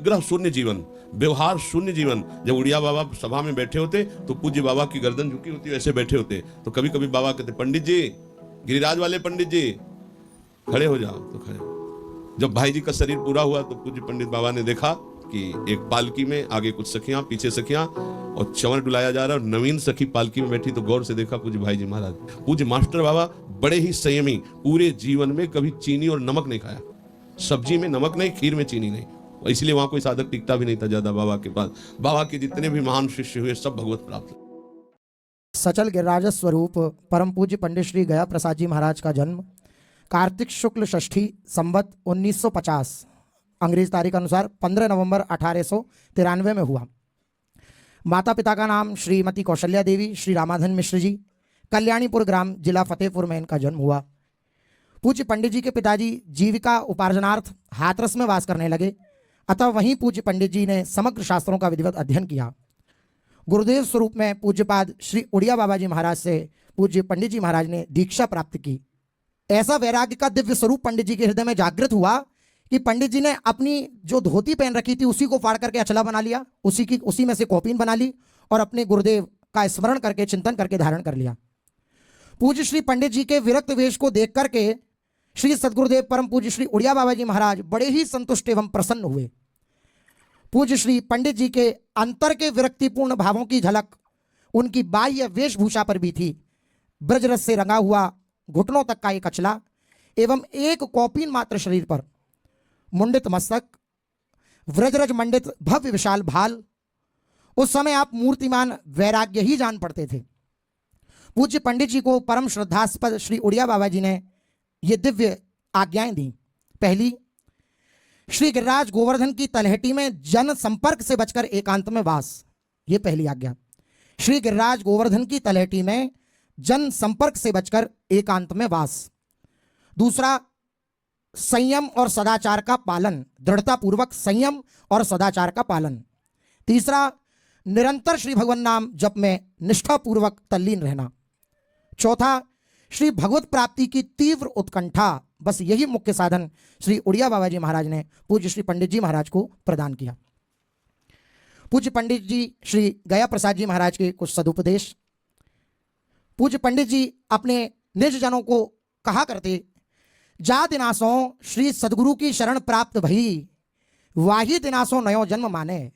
परिग्रह शून्य जीवन, व्यवहार शून्य जीवन। जब उड़िया बाबा सभा में बैठे होते तो पूज्य बाबा की गर्दन झुकी होती, ऐसे बैठे होते। तो कभी कभी बाबा कहते, पंडित जी, गिरिराज वाले पंडित जी खड़े हो जाओ, तो खड़े। जब भाई जी का शरीर पूरा हुआ तो पूज्य पंडित बाबा ने देखा कि एक पालकी में आगे कुछ सखियां, पीछे सखियां, और चंवर डुलाया जा रहा है, और नवीन सखी पालकी में बैठी। तो गौर से देखा पूज्य भाई जी महाराज, पूज्य मास्टर बाबा बड़े ही संयमी, पूरे जीवन में कभी चीनी और नमक नहीं खाया, सब्जी में नमक नहीं, खीर में चीनी नहीं। इसलिए वहां कोई साधक टिकता भी नहीं था ज्यादा बाबा के पास। बाबा के जितने भी महान शिष्य हुए सब भगवत प्राप्त। सचल गिरिराज स्वरूप परम पूज्य पंडित श्री गया प्रसाद जी महाराज का जन्म कार्तिक शुक्ल षष्ठी संवत 1950 अंग्रेज तारीख अनुसार 15 नवंबर 1893 में हुआ। माता पिता का नाम श्रीमती कौशल्या देवी, श्री रामाधन मिश्र जी, कल्याणीपुर ग्राम, जिला फतेहपुर में इनका जन्म हुआ। पूज्य पंडित जी के पिताजी जीविका उपार्जनार्थ हाथरस में वास करने लगे, अतः वहीं पूज्य पंडित जी ने समग्र शास्त्रों का विधिवत अध्ययन किया। गुरुदेव स्वरूप में पूज्यपाद श्री उड़िया बाबा जी महाराज से पूज्य पंडित जी महाराज ने दीक्षा प्राप्त की। ऐसा वैराग्य का दिव्य स्वरूप पंडित जी के हृदय में जागृत हुआ कि पंडित जी ने अपनी जो धोती पहन रखी थी उसी को फाड़ करके अचला बना लिया, उसी में से कौपीन बना ली और अपने गुरुदेव का स्मरण करके, चिंतन करके धारण कर लिया। पूज्य श्री पंडित जी के विरक्त वेश को देख करके श्री सद्गुरुदेव परम पूज्य श्री उड़िया बाबा जी महाराज बड़े ही संतुष्ट एवं प्रसन्न हुए। पूज्य श्री पंडित जी के अंतर के विरक्तिपूर्ण भावों की झलक उनकी बाह्य वेशभूषा पर भी थी। ब्रजरस से रंगा हुआ घुटनों तक का एक अचला एवं एक कौपीन मात्र शरीर पर, मुंडित मस्तक, व्रजरज मंडित भव्य विशाल भाल। उस समय आप मूर्तिमान वैराग्य ही जान पड़ते थे। पूज्य पंडित जी को परम श्रद्धास्पद श्री उड़िया बाबा जी ने ये दिव्य आज्ञाएं दी। पहली, श्री गिरिराज गोवर्धन की तलहटी में जन संपर्क से बचकर एकांत में वास, ये पहली आज्ञा। श्री गिरिराज गोवर्धन की तलहटी में जन संपर्क से बचकर एकांत में वास। दूसरा, संयम और सदाचार का पालन, दृढ़तापूर्वक संयम और सदाचार का पालन। तीसरा, निरंतर श्री भगवान नाम जप में निष्ठापूर्वक तल्लीन रहना। चौथा, श्री भगवत प्राप्ति की तीव्र उत्कंठा। बस यही मुख्य साधन श्री उड़िया बाबा जी महाराज ने पूज्य श्री पंडित जी महाराज को प्रदान किया। पूज्य पंडित जी श्री गया प्रसाद जी महाराज के कुछ सदुपदेश। पूज्य पंडित जी अपने निज जनों को कहा करते, जा दिनासों श्री सदगुरु की शरण प्राप्त भई, वाही दिनासों नयो जन्म माने।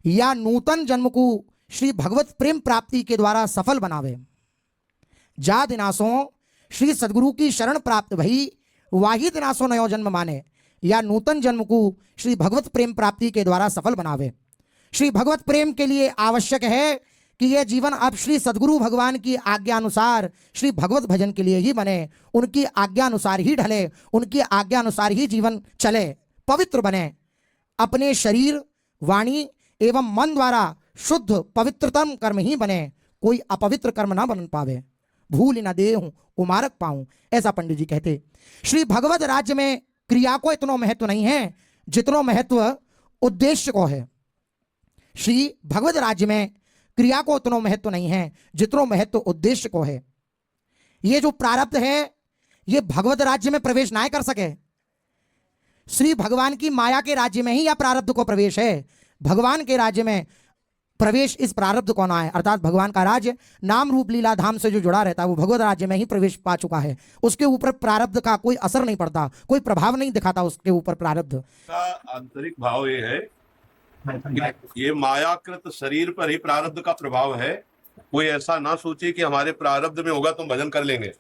या नूतन जन्म को श्री भगवत प्रेम प्राप्ति के द्वारा सफल बनावे। जा दिनासों श्री सदगुरु की शरण प्राप्त भई, वाही दिनासों नयो जन्म माने। या नूतन जन्म को श्री भगवत प्रेम प्राप्ति के द्वारा सफल बनावे। श्री भगवत प्रेम के लिए आवश्यक है कि यह जीवन अब श्री सदगुरु भगवान की आज्ञा अनुसार श्री भगवत भजन के लिए ही बने, उनकी आज्ञा अनुसार ही ढले, उनकी आज्ञा अनुसार ही जीवन चले, पवित्र बने। अपने शरीर, वाणी एवं मन द्वारा शुद्ध पवित्रतम कर्म ही बने, कोई अपवित्र कर्म ना बन पावे। भूल न देहूं उमारक पाऊं, ऐसा पंडित जी कहते। श्री भगवत राज्य में क्रिया को इतना महत्व नहीं है जितना महत्व उद्देश्य को है। श्री भगवत राज्य में क्रिया को उतना महत्व नहीं है जितना महत्व उद्देश्य को है। ये जो प्रारब्ध है ये भगवत राज्य में प्रवेश ना कर सके। श्री भगवान की माया के राज्य में ही यह प्रारब्ध को प्रवेश है। भगवान के राज्य में प्रवेश इस प्रारब्ध को ना है, अर्थात भगवान का राज्य नाम रूप लीला धाम से जो जुड़ा रहता है वो भगवत राज्य में ही प्रवेश पा चुका है। उसके ऊपर प्रारब्ध का कोई असर नहीं पड़ता, कोई प्रभाव नहीं दिखाता उसके ऊपर प्रारब्ध का। आंतरिक भाव ये है, ये मायाकृत शरीर पर ही प्रारब्ध का प्रभाव है। कोई ऐसा ना सोचे कि हमारे प्रारब्ध में होगा तो भजन कर लेंगे।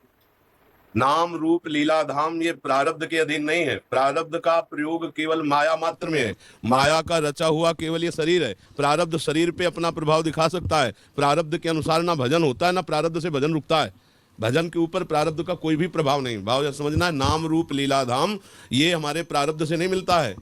नाम रूप लीला धाम ये प्रारब्ध के अधीन नहीं है। प्रारब्ध का प्रयोग केवल माया मात्र में है। माया का रचा हुआ केवल ये शरीर है। प्रारब्ध शरीर पे अपना प्रभाव दिखा सकता है। प्रारब्ध के अनुसार ना भजन होता है ना प्रारब्ध से भजन रुकता है। भजन के ऊपर प्रारब्ध का कोई भी प्रभाव नहीं। भाव समझना है, नाम रूप लीला धाम ये हमारे प्रारब्ध से नहीं मिलता है,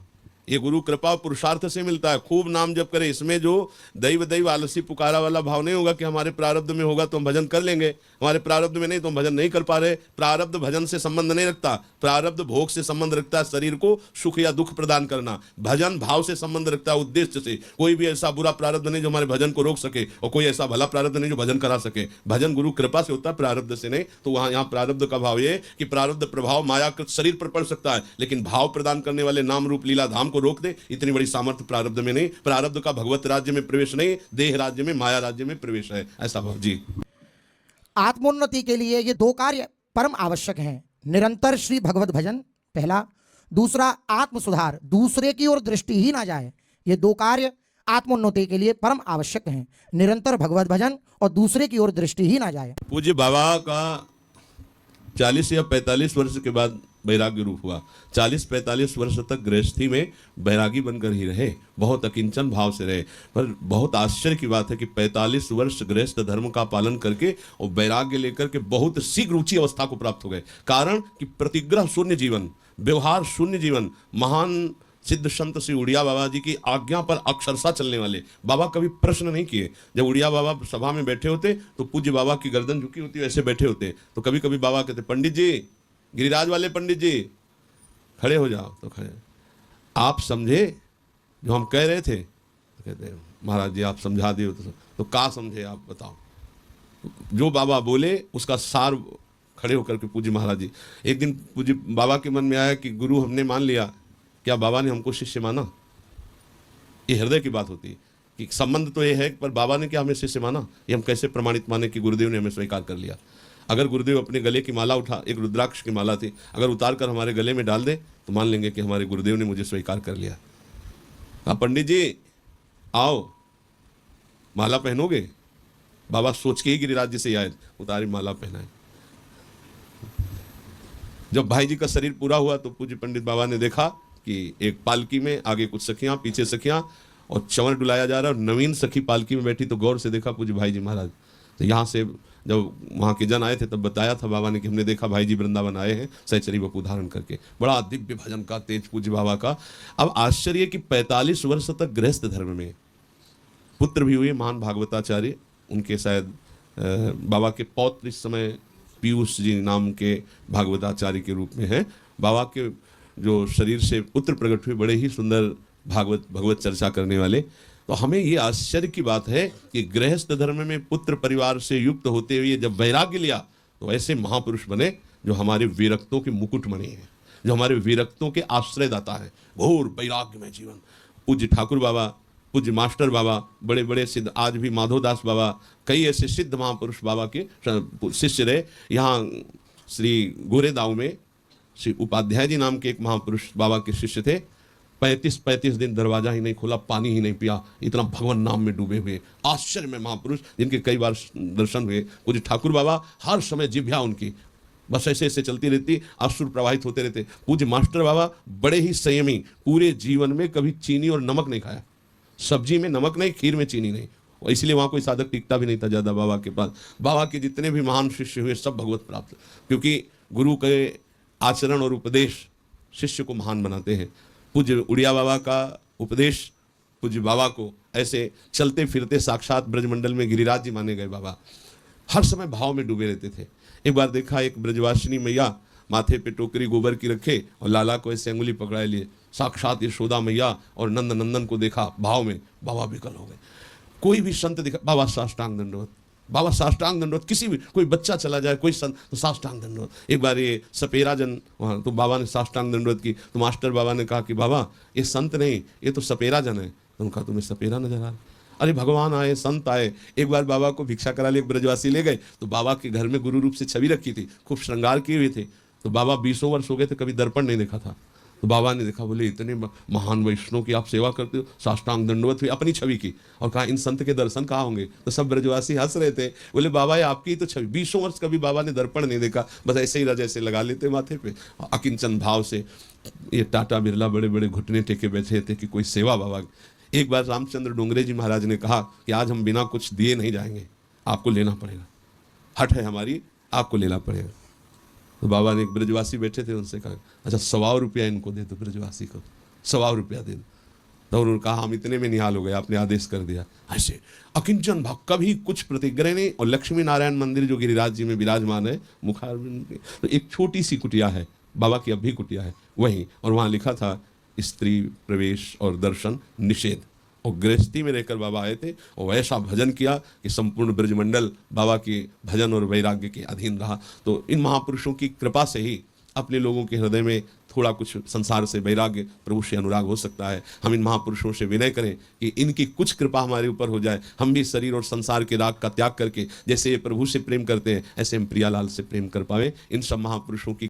ये गुरु कृपा पुरुषार्थ से मिलता है। खूब नाम जप करे, इसमें जो दैव दैव आलसी पुकारा वाला भाव नहीं होगा कि हमारे प्रारब्ध में होगा तो हम भजन कर लेंगे, हमारे प्रारब्ध में नहीं तो हम भजन नहीं कर पा रहे। प्रारब्ध भजन से संबंध नहीं रखता, प्रारब्ध भोग से संबंध रखता है, शरीर को सुख या दुख प्रदान करना। भजन भाव से संबंध रखता है, उद्देश्य से। कोई भी ऐसा बुरा प्रारब्ध नहीं जो हमारे भजन को रोक सके और कोई ऐसा भला प्रारब्ध नहीं जो भजन करा सके। भजन गुरु कृपा से होता है, प्रारब्ध से नहीं। तो वहां यहाँ प्रारब्ध का भाव ये कि प्रारब्ध प्रभाव मायाकृत शरीर पर पड़ सकता है, लेकिन भाव प्रदान करने वाले नाम रूप लीला धाम को रोक दे, इतनी बड़ी सामर्थ्य प्रारब्ध में नहीं। प्रारब्ध का भगवत राज्य में प्रवेश नहीं, देह राज्य में, माया राज्य में प्रवेश है। ऐसा भाव जी। आत्मोन्नति के लिए ये दो कार्य परम आवश्यक हैं। निरंतर श्री भगवत भजन पहला, दूसरा आत्म सुधार, दूसरे की ओर दृष्टि ही ना जाए। ये दो कार्य आत्मोन्नति के लिए परम आवश्यक हैं। निरंतर भगवत भजन और दूसरे की ओर दृष्टि ही ना जाए। पूज्य बाबा का 40 या 45 वर्ष के बाद वैराग्य रूप हुआ। 40-45 वर्ष तक गृहस्थी में बैरागी बनकर ही रहे, बहुत अकिंचन भाव से रहे। पर बहुत आश्चर्य की बात है कि 45 वर्ष गृहस्थ धर्म का पालन करके और वैराग्य लेकर के बहुत शीघ्र ऊंची अवस्था को प्राप्त हो गए। कारण कि प्रतिग्रह शून्य जीवन, व्यवहार शून्य जीवन। महान सिद्ध संत श्री उड़िया बाबा जी की आज्ञा पर अक्षरशः चलने वाले। बाबा कभी प्रश्न नहीं किए। जब उड़िया बाबा सभा में बैठे होते तो पूज्य बाबा की गर्दन झुकी होती, वैसे बैठे होते। तो कभी कभी बाबा कहते, पंडित जी, गिरिराज वाले पंडित जी खड़े हो जाओ। तो खड़े, आप समझे जो हम कह रहे थे? तो कहते, महाराज जी आप समझा दिए। तो क्या समझे आप बताओ। जो बाबा बोले उसका सार खड़े होकर के पूज्य महाराज जी। एक दिन पूज्य बाबा के मन में आया कि गुरु हमने मान लिया, क्या बाबा ने हमको शिष्य माना? ये हृदय की बात होती है कि संबंध तो ये है, पर बाबा ने क्या हमें शिष्य माना? ये हम कैसे प्रमाणित माने कि गुरुदेव ने हमें स्वीकार कर लिया? अगर गुरुदेव अपने गले की माला उठा, एक रुद्राक्ष की माला थी, अगर उतार कर हमारे गले में डाल दे तो मान लेंगे कि हमारे गुरुदेव ने मुझे स्वीकार कर लिया। कहा, पंडित जी आओ, माला पहनोगे? बाबा सोच के ही गिरिराज जी से आए, उतारी माला पहनाए। जब भाई जी का शरीर पूरा हुआ तो पूज्य पंडित बाबा ने देखा कि एक पालकी में आगे कुछ सखियां, पीछे सखियां, और चंवर डुलाया जा रहा है और नवीन सखी पालकी में बैठी। तो गौर से देखा पूज्य भाई जी महाराज। तो यहाँ से जब वहाँ के जन आए थे तब बताया था बाबा ने कि हमने देखा भाई जी वृंदावन आए हैं सहचरी वपु धारण करके। बड़ा दिव्य भजन का तेज पूज्य बाबा का। अब आश्चर्य कि 45 वर्ष तक गृहस्थ धर्म में, पुत्र भी हुए महान भागवताचार्य। उनके शायद बाबा के पौत्र इस समय पीयूष जी नाम के भागवताचार्य के रूप में हैं। बाबा के जो शरीर से पुत्र प्रकट हुए, बड़े ही सुंदर भगवत चर्चा करने वाले। तो हमें ये आश्चर्य की बात है कि गृहस्थ धर्म में पुत्र परिवार से युक्त होते हुए जब वैराग्य लिया तो ऐसे महापुरुष बने जो हमारे विरक्तों के मुकुटमणि हैं, जो हमारे विरक्तों के आश्रयदाता है। घोर वैराग्य में जीवन। पूज्य ठाकुर बाबा, पूज्य मास्टर बाबा, बड़े बड़े सिद्ध, आज भी माधोदास बाबा, कई ऐसे सिद्ध महापुरुष बाबा के शिष्य रहे। यहाँ श्री गोरेदाव में श्री उपाध्याय जी नाम के एक महापुरुष बाबा के शिष्य थे। 35 दिन दरवाजा ही नहीं खोला, पानी ही नहीं पिया, इतना भगवान नाम में डूबे हुए आश्चर्य में महापुरुष, जिनके कई बार दर्शन हुए। पूज्य ठाकुर बाबा, हर समय जिह्वा उनकी बस ऐसे ऐसे चलती रहती, अश्रु प्रवाहित होते रहते। पूज्य मास्टर बाबा बड़े ही संयमी, पूरे जीवन में कभी चीनी और नमक नहीं खाया। सब्जी में नमक नहीं, खीर में चीनी नहीं। और इसलिए वहाँ कोई साधक टिकता भी नहीं था ज़्यादा बाबा के पास। बाबा के जितने भी महान शिष्य हुए सब भगवत प्राप्त, क्योंकि गुरु के आचरण और उपदेश शिष्य को महान बनाते हैं। पूज्य उड़िया बाबा का उपदेश पूज्य बाबा को ऐसे चलते फिरते साक्षात ब्रजमंडल में गिरिराज जी माने गए। बाबा हर समय भाव में डूबे रहते थे। एक बार देखा एक ब्रजवासिनी मैया माथे पे टोकरी गोबर की रखे और लाला को ऐसे अंगुली पकड़ाए लिए, साक्षात यशोदा मैया और नंद नंदन को देखा भाव में, बाबा विकल हो गए। कोई भी संत दिखा, बाबा साष्टांग दंडवत, बाबा साष्टांग दंडवत। किसी भी कोई बच्चा चला जाए, कोई संत, तो साष्टांग दंडवत। एक बार ये सपेरा जन वहाँ, तो बाबा ने साष्टांग दंडवत की। तो मास्टर बाबा ने कहा कि बाबा ये संत नहीं, ये तो सपेरा जन है। तो उनका तुम्हें सपेरा नजर आ रहा? अरे भगवान आए, संत आए। एक बार बाबा को भिक्षा करा लिए, एक ब्रजवासी ले गए। तो बाबा के घर में गुरु रूप से छवि रखी थी, खूब श्रृंगार किए हुए थे। तो बाबा 20 वर्ष हो गए थे, कभी दर्पण नहीं देखा था। तो बाबा ने देखा, बोले इतने महान वैष्णव की आप सेवा करते हो, साष्टांग दंडवत हुई अपनी छवि की। और कहा इन संत के दर्शन कहाँ होंगे? तो सब ब्रजवासी हंस रहे थे, बोले बाबा ये आपकी ही तो छवि। 20 वर्ष कभी बाबा ने दर्पण नहीं देखा, बस ऐसे ही रज ऐसे लगा लेते माथे पे अकिंचन भाव से। ये टाटा बिरला बड़े बड़े घुटने टेके बैठे थे कि कोई सेवा बाबा। एक बार रामचंद्र डोंगरे जी महाराज ने कहा कि आज हम बिना कुछ दिए नहीं जाएंगे, आपको लेना पड़ेगा, हट है हमारी, आपको लेना पड़ेगा। तो बाबा ने एक ब्रजवासी बैठे थे, उनसे कहा अच्छा 100 रुपया इनको दे दो, ब्रजवासी को 100 रुपया दे दो। तो उन्होंने कहा हम इतने में निहाल हो गए, आपने आदेश कर दिया। ऐसे अकिंचन भाव, कभी कुछ प्रतिग्रह नहीं। और लक्ष्मी नारायण मंदिर जो गिरिराज जी में विराजमान है मुखारविंद, तो एक छोटी सी कुटिया है, बाबा की अब भी कुटिया है वहीं, और वहाँ लिखा था स्त्री प्रवेश और दर्शन निषेध। और गृहस्थी में रहकर बाबा आए थे और ऐसा भजन किया कि संपूर्ण ब्रजमंडल बाबा के भजन और वैराग्य के अधीन रहा। तो इन महापुरुषों की कृपा से ही अपने लोगों के हृदय में थोड़ा कुछ संसार से वैराग्य, प्रभु से अनुराग हो सकता है। हम इन महापुरुषों से विनय करें कि इनकी कुछ कृपा हमारे ऊपर हो जाए, हम भी शरीर और संसार के राग का त्याग करके जैसे ये प्रभु से प्रेम करते हैं ऐसे हम प्रियालाल से प्रेम कर पाए। इन सब महापुरुषों की